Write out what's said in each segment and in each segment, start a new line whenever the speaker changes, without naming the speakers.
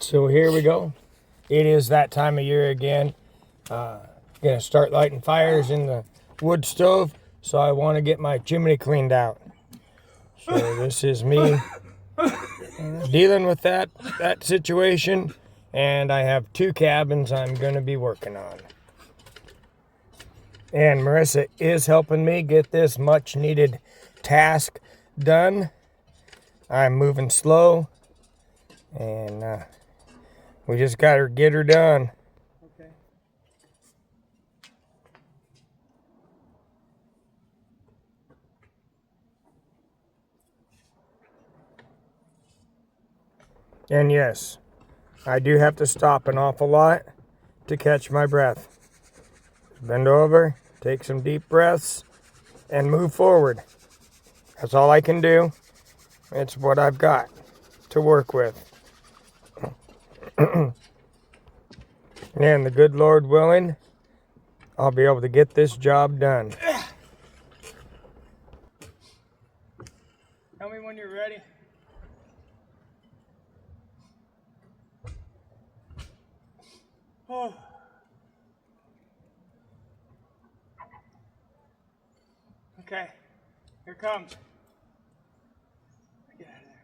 So here we go. It is that time of year again. Gonna start lighting fires in the wood stove, so I want to get my chimney cleaned out. So this is me dealing with that situation, and I have 2 cabins I'm gonna be working on. And Marissa is helping me get this much needed task done. I'm moving slow, and we just gotta get her done.
Okay.
And yes, I do have to stop an awful lot to catch my breath. Bend over, take some deep breaths, and move forward. That's all I can do. It's what I've got to work with. And the good Lord willing, I'll be able to get this job done.
Tell me when you're ready. Oh. Okay, here it comes. Get out of there.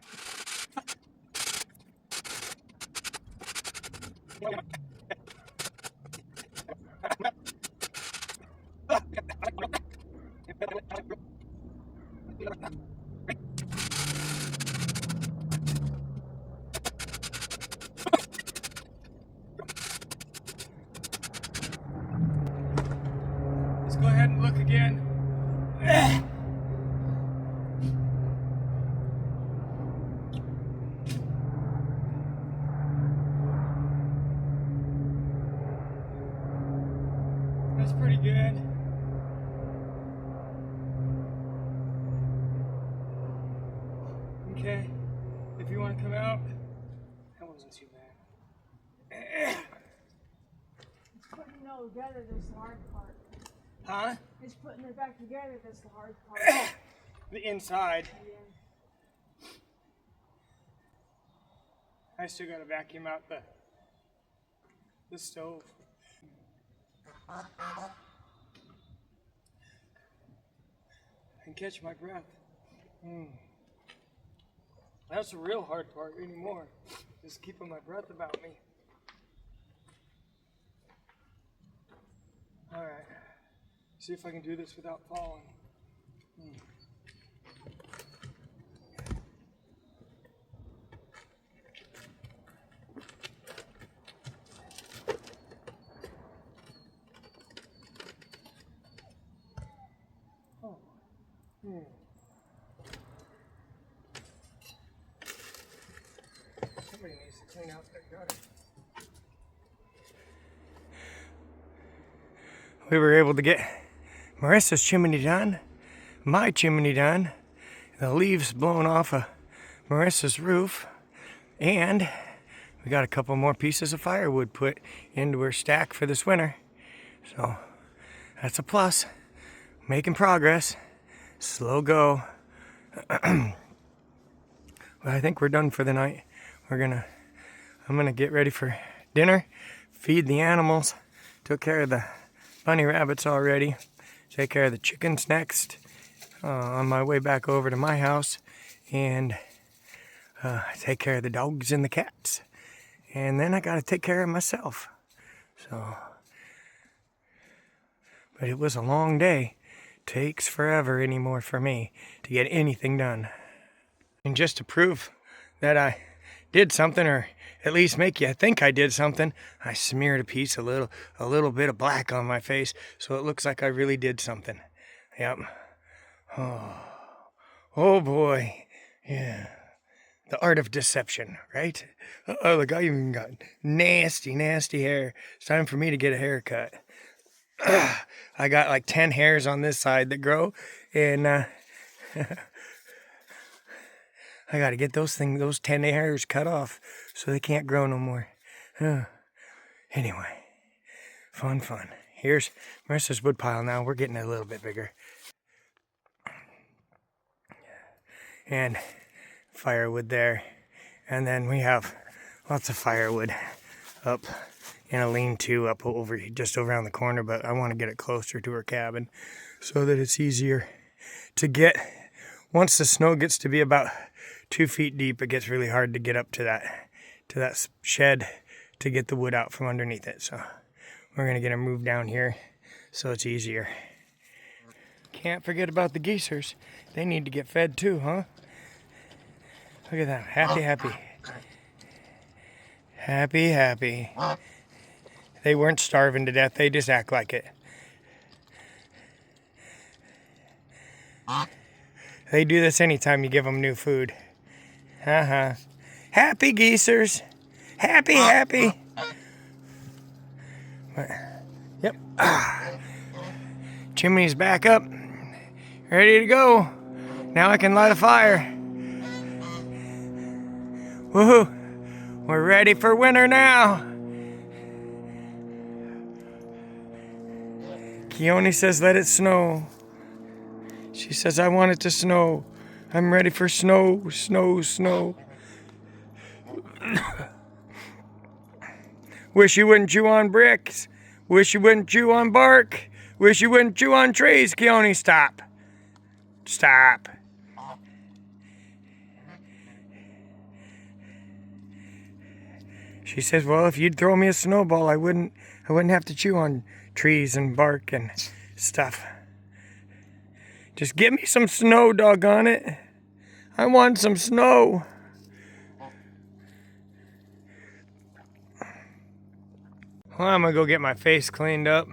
Let's go ahead and look again. That's pretty good. Okay, if you want to come out, that wasn't too bad.
It's putting it all together that's the hard part.
Huh?
It's putting it back together that's the hard part.
The inside.
Yeah.
I still gotta vacuum out the stove. I can catch my breath. That's the real hard part anymore, is keeping my breath about me. All right, see if I can do this without falling. Somebody needs to clean out their gutter. We were able to get Marissa's chimney done, my chimney done, the leaves blown off of Marissa's roof, and we got a couple more pieces of firewood put into her stack for this winter. So that's a plus. Making progress. Slow go. Well, I think we're done for the night. I'm gonna get ready for dinner, feed the animals. Took care of the bunny rabbits already. Take care of the chickens next on my way back over to my house, and take care of the dogs and the cats. And then I gotta take care of myself. So, but it was a long day. Takes forever anymore for me to get anything done. And just to prove that I did something, or at least make you think I did something, I smeared a little bit of black on my face so it looks like I really did something. Yep. Oh boy. Yeah. The art of deception, right? Oh, the guy even got nasty hair. It's time for me to get a haircut. I got like 10 hairs on this side that grow, and I got to get those 10 hairs cut off so they can't grow no more. Anyway, fun. Here's Marissa's woodpile now. We're getting a little bit bigger. And firewood there. And then we have lots of firewood up in a lean-to up over just around the corner, but I want to get it closer to her cabin so that it's easier to get. Once the snow gets to be about 2 feet deep, it gets really hard to get up to that shed to get the wood out from underneath it. So we're gonna get her moved down here so it's easier. Can't forget about the geesers. They need to get fed too, huh? Look at that, happy, happy. Happy, happy. They weren't starving to death, they just act like it. They do this anytime you give them new food. Happy geesers. Happy, happy. Yep. Chimney's back up. Ready to go. Now I can light a fire. Woohoo. We're ready for winter now. Keone says let it snow. She says I want it to snow. I'm ready for snow, snow, snow. Wish you wouldn't chew on bricks. Wish you wouldn't chew on bark. Wish you wouldn't chew on trees. Keone, stop. Stop. She says, well, if you'd throw me a snowball, I wouldn't have to chew on trees and bark and stuff. Just give me some snow, doggone it. I want some snow. Well, I'm gonna go get my face cleaned up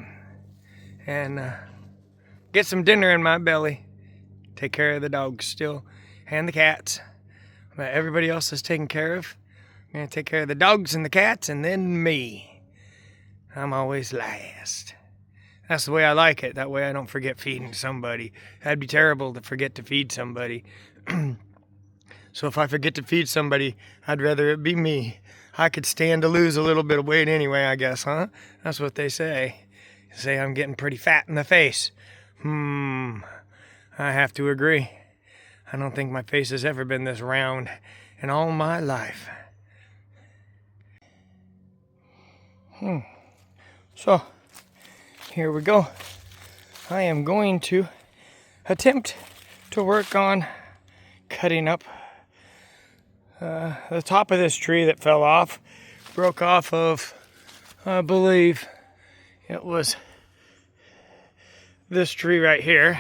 and get some dinner in my belly. Take care of the dogs still and the cats. But everybody else is taken care of. I'm gonna take care of the dogs and the cats and then me. I'm always last. That's the way I like it. That way I don't forget feeding somebody. That'd be terrible to forget to feed somebody. So if I forget to feed somebody, I'd rather it be me. I could stand to lose a little bit of weight anyway, I guess, huh? That's what they say. They say I'm getting pretty fat in the face. I have to agree. I don't think my face has ever been this round in all my life. So, here we go. I am going to attempt to work on cutting up the top of this tree that fell off. Broke off of, I believe it was this tree right here.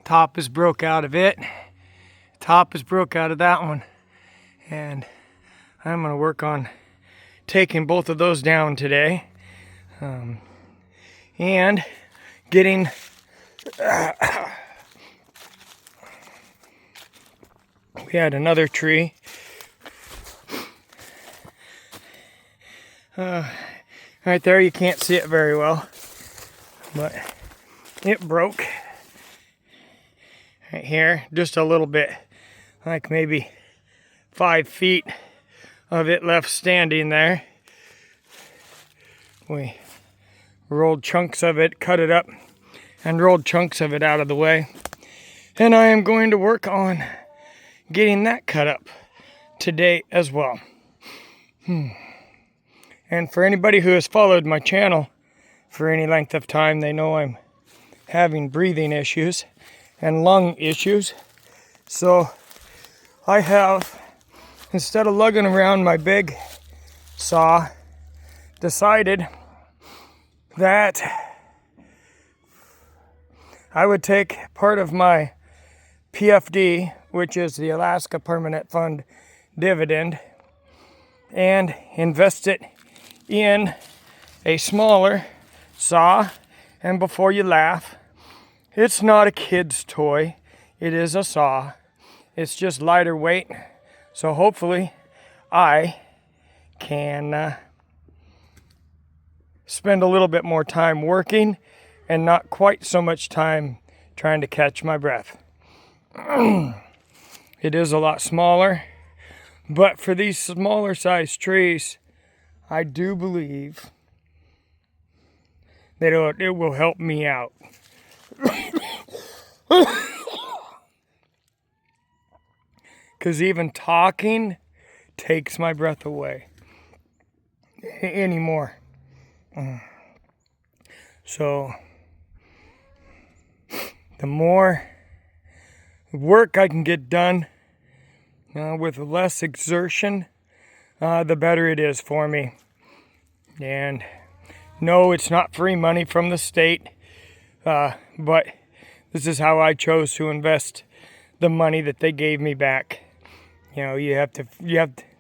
Top is broke out of it. Top is broke out of that one. And I'm going to work on taking both of those down today. And getting we had another tree right there. You can't see it very well, but it broke right here just a little bit, like maybe 5 feet of it left standing there. We rolled chunks of it, cut it up, and rolled chunks of it out of the way. And I am going to work on getting that cut up today as well. And for anybody who has followed my channel for any length of time, they know I'm having breathing issues and lung issues. So I have, instead of lugging around my big saw, decided that I would take part of my PFD, which is the Alaska Permanent Fund dividend, and invest it in a smaller saw. And before you laugh, it's not a kid's toy. It is a saw. It's just lighter weight. So hopefully I can spend a little bit more time working and not quite so much time trying to catch my breath. It is a lot smaller, but for these smaller size trees, I do believe that it will help me out. Because even talking
takes my breath away anymore. So the more work I can get done with less exertion, the better it is for me. And no, it's not free money from the state, but this is how I chose to invest the money that they gave me back. You know, you have to,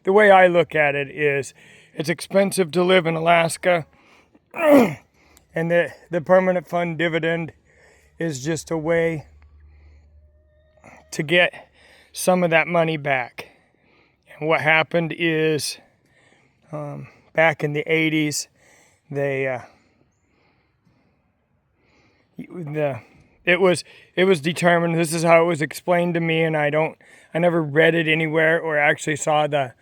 the way I look at it is it's expensive to live in Alaska, and the permanent fund dividend is just a way to get some of that money back. And what happened is, back in the 80s, it was determined. This is how it was explained to me, and I never read it anywhere or actually saw the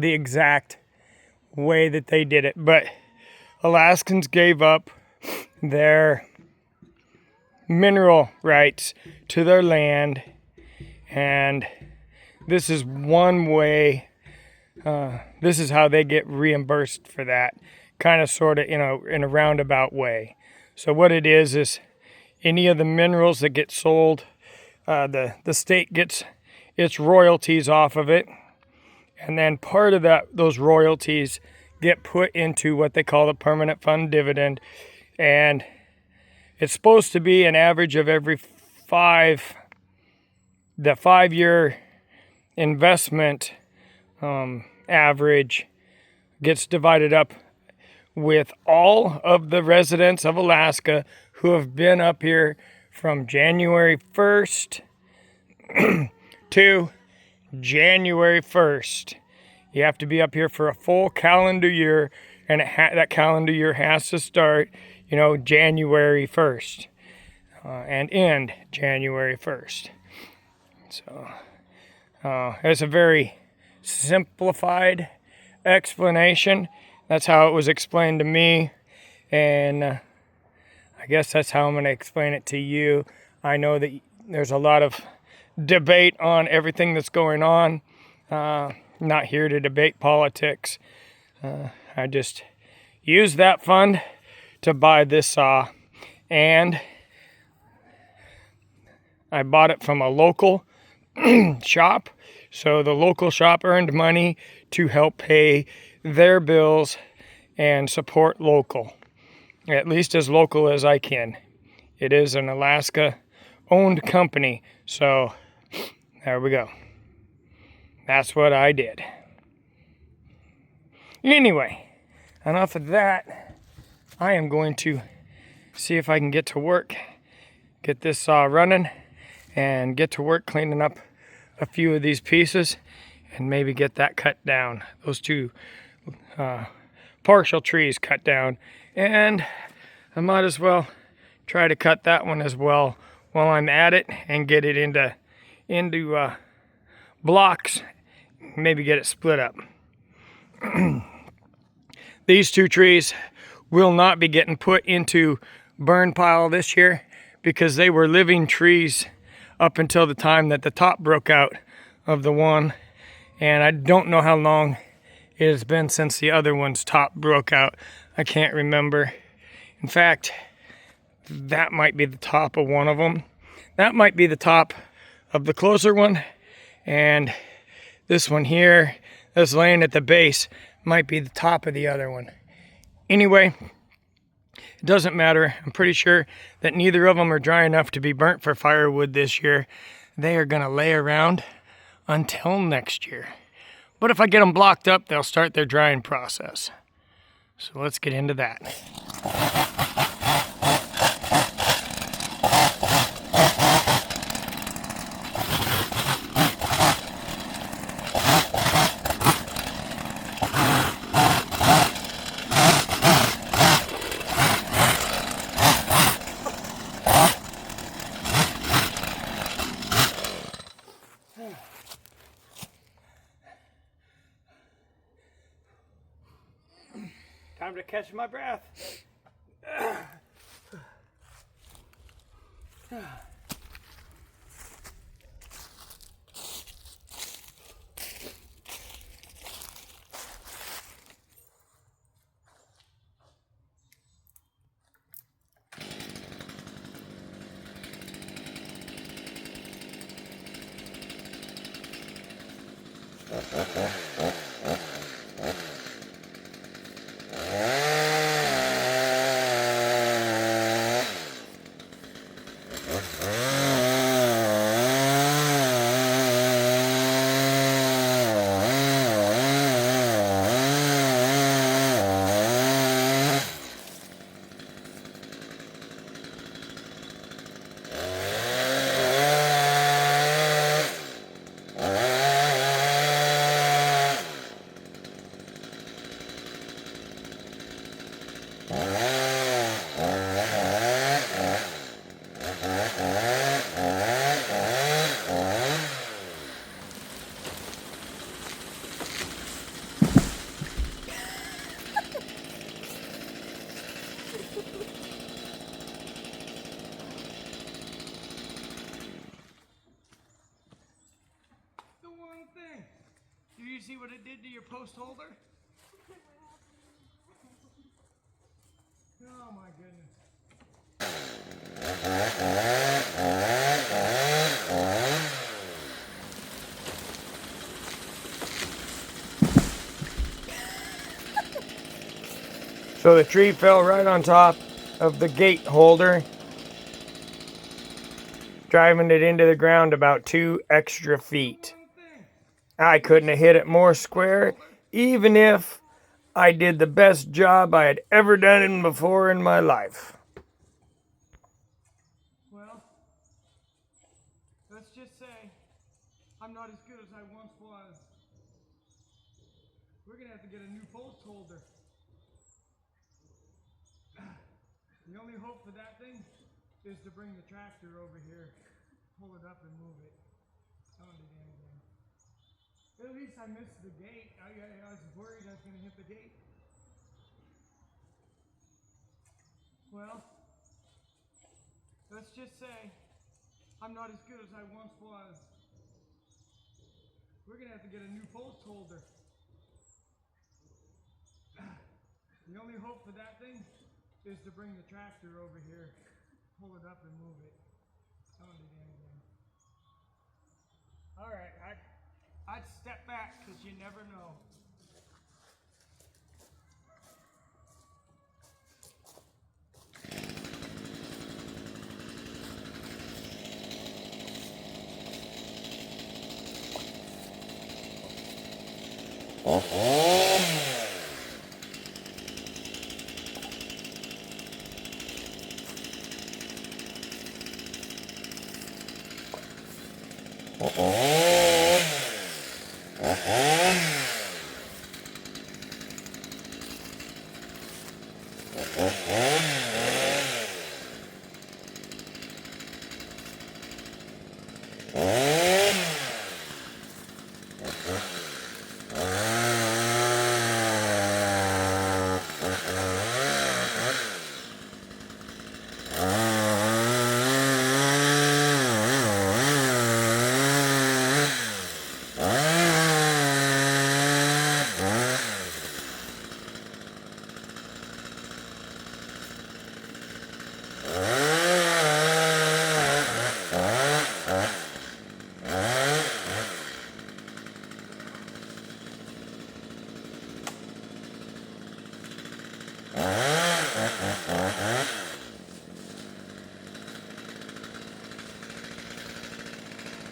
exact way that they did it. But Alaskans gave up their mineral rights to their land, and this is one way. This is how they get reimbursed for that, kind of, sort of, in a roundabout way. So what it is any of the minerals that get sold, the state gets its royalties off of it, and then part of those royalties get put into what they call the permanent fund dividend, and it's supposed to be an average of every 5-year investment average gets divided up with all of the residents of Alaska who have been up here from January 1st to January 1st. You have to be up here for a full calendar year, and that calendar year has to start, January 1st and end January 1st. So it's a very simplified explanation. That's how it was explained to me, and I guess that's how I'm going to explain it to you. I know that there's a lot of debate on everything that's going on. Not here to debate politics. I just used that fund to buy this saw, and I bought it from a local shop. So the local shop earned money to help pay their bills and support local, at least as local as I can. It is an Alaska-owned company, so there we go. That's what I did. Anyway, enough of that. I am going to see if I can get to work, get this saw running, and get to work cleaning up a few of these pieces, and maybe get that cut down. Those two partial trees cut down, and I might as well try to cut that one as well while I'm at it, and get it into blocks, maybe get it split up. These two trees will not be getting put into burn pile this year because they were living trees up until the time that the top broke out of the one, and I don't know how long it has been since the other one's top broke out. I can't remember. In fact, that might be the top of one of them. That might be the top of the closer one, and this one here that's laying at the base might be the top of the other one. Anyway, it doesn't matter. I'm pretty sure that neither of them are dry enough to be burnt for firewood this year. They are going to lay around until next year. But if I get them blocked up, they'll start their drying process. So let's get into that. Time to catch my breath.
The one thing. Do you see what it did to your post holder? Oh my goodness.
So the tree fell right on top of the gate holder, driving it into the ground about 2 extra feet. I couldn't have hit it more square, even if I did the best job I had ever done before in my life.
Well, let's just say I'm not as good as I once was. We're gonna have to get a new post holder. The only hope for that thing is to bring the tractor over here, pull it up and move it. I don't need anything. At least I missed the gate. I was worried I was gonna hit the gate. Well, let's just say I'm not as good as I once was. We're gonna have to get a new post holder. The only hope for that thing is to bring the tractor over here, pull it up and move it. I don't need anything. All right, I'd step back because you never know.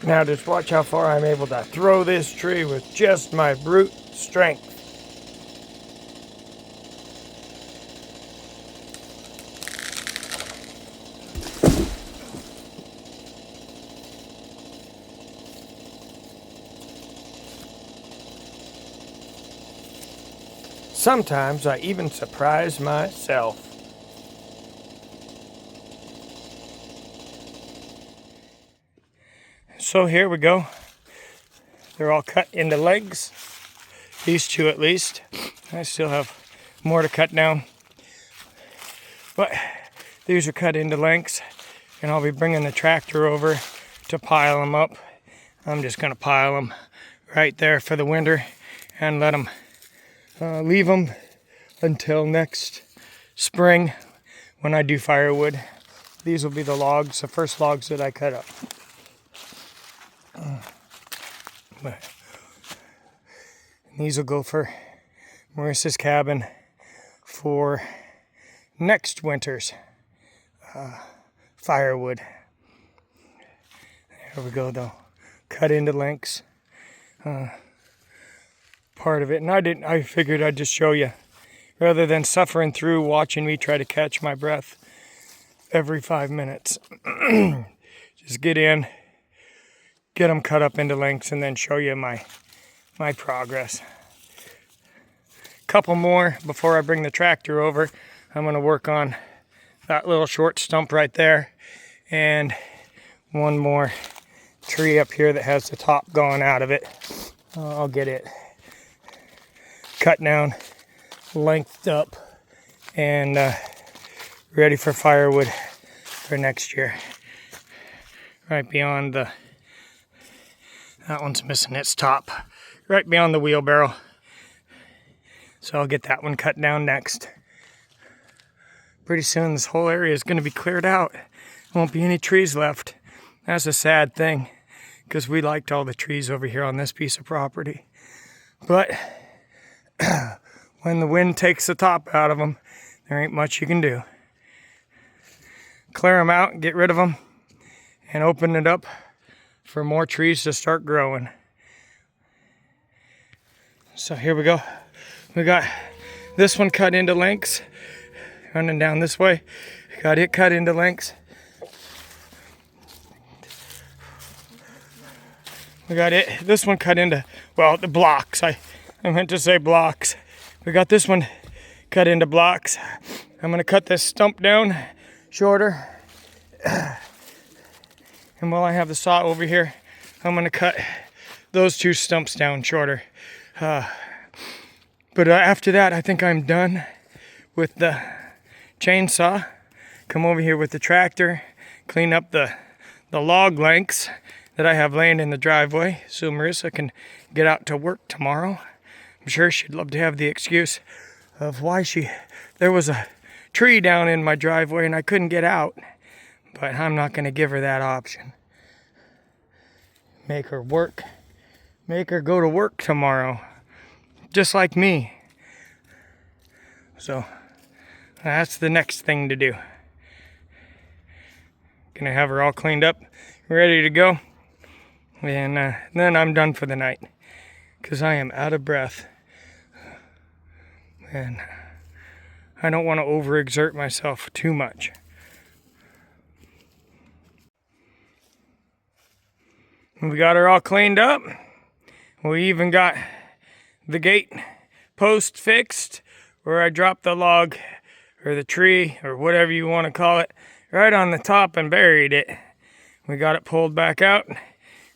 Now just watch how far I'm able to throw this tree with just my brute strength. Sometimes I even surprise myself. So here we go. They're all cut into legs. These two at least. I still have more to cut down. But these are cut into lengths. And I'll be bringing the tractor over to pile them up. I'm just going to pile them right there for the winter and let them leave them until next spring when I do firewood. These will be the logs, the first logs that I cut up. But
These will go for Marissa's cabin for next winter's firewood. There we go, though. Cut into lengths. Part of it, and I figured I'd just show you, rather than suffering through watching me try to catch my breath every 5 minutes. Just get in, get them cut up into lengths, and then show you my progress. Couple more before I bring the tractor over. I'm going to work on that little short stump right there, and one more tree up here that has the top going out of it. I'll get it cut down, lengthed up, and ready for firewood for next year. Right beyond that one's missing its top, right beyond the wheelbarrow. So I'll get that one cut down next. Pretty soon this whole area is going to be cleared out. Won't be any trees left. That's a sad thing, because we liked all the trees over here on this piece of property. But when the wind takes the top out of them, there ain't much you can do. Clear them out, get rid of them, and open it up for more trees to start growing. So here we go. We got this one cut into lengths, running down this way. Got it cut into lengths. We got this one cut into, well, the blocks. I meant to say blocks. We got this one cut into blocks. I'm gonna cut this stump down shorter. And while I have the saw over here, I'm gonna cut those two stumps down shorter. But after that, I think I'm done with the chainsaw. Come over here with the tractor, clean up the log lengths that I have laying in the driveway so Marissa can get out to work tomorrow. I'm sure she'd love to have the excuse of why there was a tree down in my driveway and I couldn't get out. But I'm not going to give her that option. Make her work. Make her go to work tomorrow. Just like me. So that's the next thing to do. Gonna have her all cleaned up, ready to go. And then I'm done for the night. Because I am out of breath. And I don't want to overexert myself too much. We got her all cleaned up. We even got the gate post fixed where I dropped the log or the tree or whatever you want to call it right on the top and buried it. We got it pulled back out,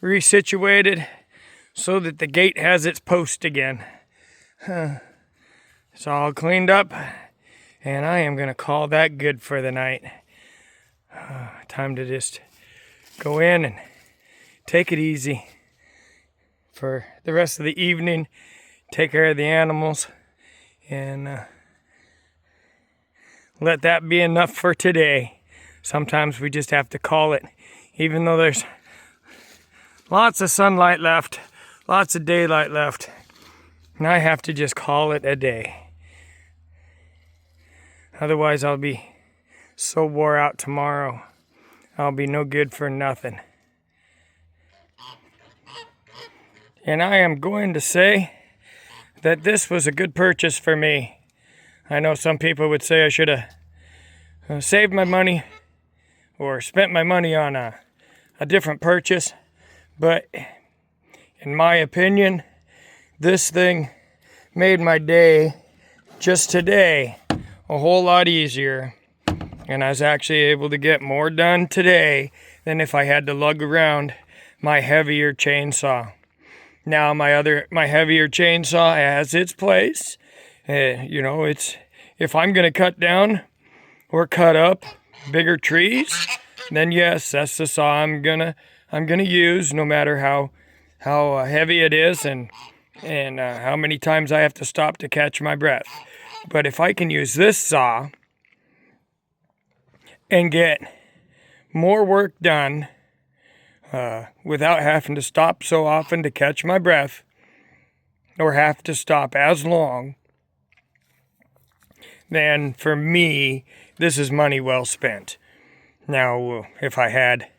resituated so that the gate has its post again. It's all cleaned up and I am going to call that good for the night. Time to just go in and take it easy for the rest of the evening, take care of the animals, and let that be enough for today. Sometimes we just have to call it, even though there's lots of sunlight left, lots of daylight left, and I have to just call it a day. Otherwise I'll be so wore out tomorrow, I'll be no good for nothing. And I am going to say that this was a good purchase for me. I know some people would say I should have saved my money or spent my money on a different purchase. But in my opinion, this thing made my day just today a whole lot easier. And I was actually able to get more done today than if I had to lug around my heavier chainsaw. Now my heavier chainsaw has its place. It's if I'm gonna cut down or cut up bigger trees, then yes, that's the saw I'm gonna use, no matter how heavy it is and how many times I have to stop to catch my breath. But if I can use this saw and get more work done without having to stop so often to catch my breath, or have to stop as long, then for me, this is money well spent. Now, if I had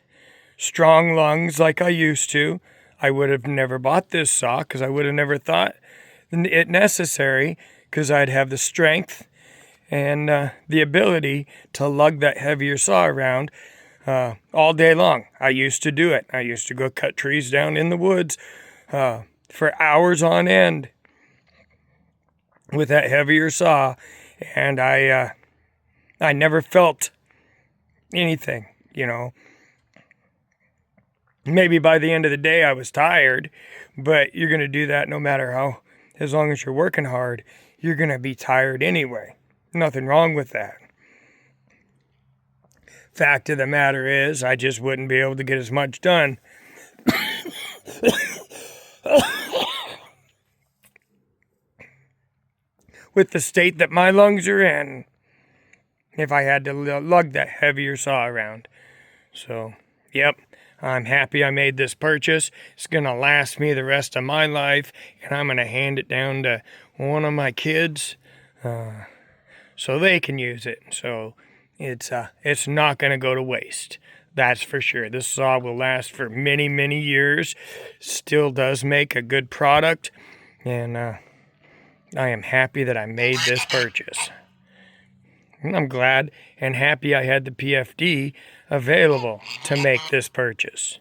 strong lungs like I used to, I would have never bought this saw because I would have never thought it necessary, because I'd have the strength and the ability to lug that heavier saw around all day long. I used to do it. I used to go cut trees down in the woods for hours on end with that heavier saw, and I never felt anything, you know. Maybe by the end of the day I was tired, but you're going to do that no matter how, as long as you're working hard, you're going to be tired anyway. Nothing wrong with that. Fact of the matter is, I just wouldn't be able to get as much done. With the state that my lungs are in, if I had to lug that heavier saw around. So, yep, I'm happy I made this purchase. It's going to last me the rest of my life, and I'm going to hand it down to one of my kids so they can use it. So it's not going to go to waste. That's for sure. This saw will last for many, many years. Still does make a good product, and I am happy that I made this purchase. And I'm glad and happy I had the PFD available to make this purchase.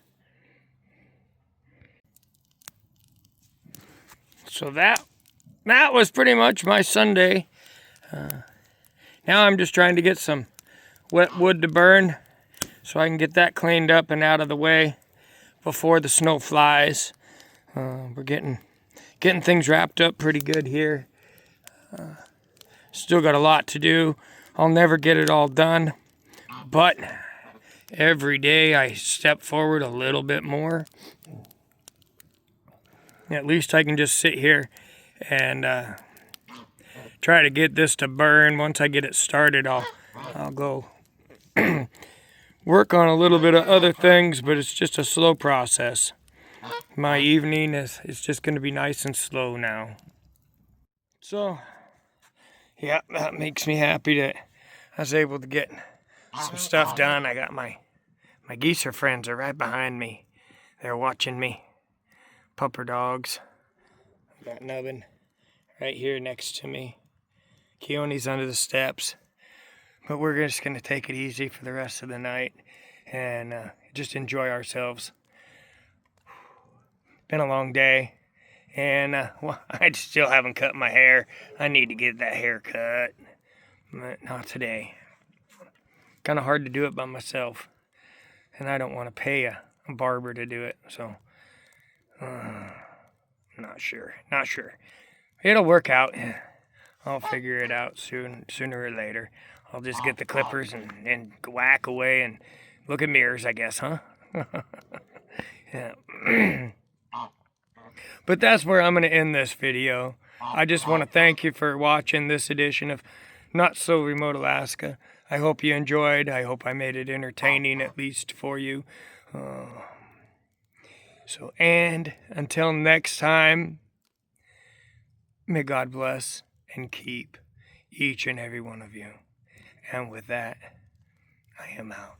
So that was pretty much my Sunday. Now I'm just trying to get some wet wood to burn so I can get that cleaned up and out of the way before the snow flies. We're getting things wrapped up pretty good here. Still got a lot to do. I'll never get it all done, but every day I step forward a little bit more. At least I can just sit here and try to get this to burn. Once I get it started, I'll go work on a little bit of other things, but it's just a slow process. My evening is just going to be nice and slow now. So, yeah, that makes me happy that I was able to get some stuff done. I got my geezer friends are right behind me. They're watching me. Pupper dogs. I got Nubbin right here next to me. Keone's under the steps. But we're just going to take it easy for the rest of the night and just enjoy ourselves. Been a long day. And I still haven't cut my hair. I need to get that hair cut. But not today. Kind of hard to do it by myself. And I don't want to pay a barber to do it. So, not sure. It'll work out. I'll figure it out sooner or later. I'll just get the clippers and whack away and look at mirrors, I guess, huh? Yeah. But that's where I'm going to end this video. I just want to thank you for watching this edition of Not So Remote Alaska. I hope you enjoyed. I hope I made it entertaining, at least for you. And until next time, may God bless and keep each and every one of you. And with that, I am out.